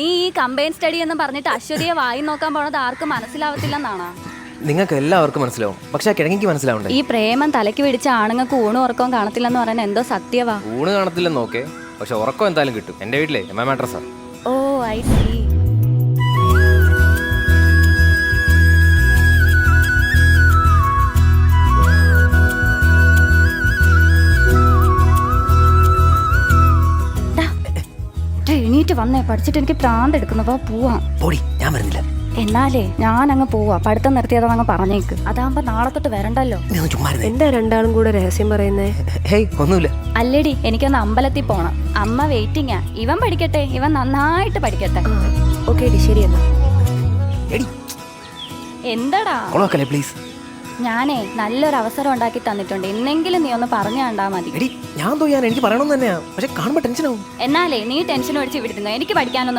നീ ഈ combine study എന്ന് പറഞ്ഞിട്ട് അശ്വതിയെ വായി നോക്കാൻ പോണത് ആർക്കും മനസ്സിലാവത്തില്ലെന്നാണോ? നിങ്ങൾക്ക് എല്ലാവർക്കും മനസ്സിലാവും, പക്ഷെ ആ കിഴങ്ങിക്ക് മനസ്സിലാവണ്ടേ? ഈ പ്രേമം തലയ്ക്ക് പിടിച്ച ആണുങ്ങൾക്ക് ഊണും ഉറക്കവും കാണത്തില്ലെന്ന് പറയാൻ എന്തോ സത്യവാ. ഊണ് കാണത്തില്ലെന്ന് നോക്കേ, പക്ഷെ ഉറക്കം എന്തായാലും കിട്ടും. എന്റെ വീട്ടിലെ മാട്രസാ. ഓ ഐ സീ. എണീറ്റ് വന്നേ, പഠിച്ചിട്ട് എനിക്ക് പ്രാന്ത് എടുക്കുന്നു. പോവാം. ഞാൻ വരുന്നില്ല. എന്നാലേ ഞാൻ അങ്ങ് പോവാ. പഠിത്തം നിർത്തിയതാണെന്ന് പറഞ്ഞേക്ക്. അതാകുമ്പോ നാളെ തൊട്ട് വരണ്ടല്ലോ. എന്താ രണ്ടാളും കൂടെ രഹസ്യം പറയുന്നേ? ഒന്നുമില്ല. അല്ലേടി, എനിക്കൊന്ന് അമ്പലത്തിൽ പോണം. അമ്മ വെയിറ്റിംഗാ. ഇവൻ പഠിക്കട്ടെ, ഇവൻ നന്നായിട്ട് പഠിക്കട്ടെ. ഓക്കെ ഡി, ശരി എന്നാ. എന്താടാ? പ്ലീസ്. ഞാനേ നല്ലൊരു അവസരം ഉണ്ടാക്കി തന്നിട്ടുണ്ട്. എന്നെങ്കിലും നീ ഒന്ന് പറഞ്ഞു കണ്ടാ മതി. ഞാൻ എനിക്ക് പറയണമെന്ന് തന്നെയാ, പക്ഷെ കാണുമ്പോ ടെൻഷൻ ആവും. എന്നാലേ നീ ടെൻഷൻ ഒഴിച്ച് വിടുന്നു. എനിക്ക് പഠിക്കാനൊന്നും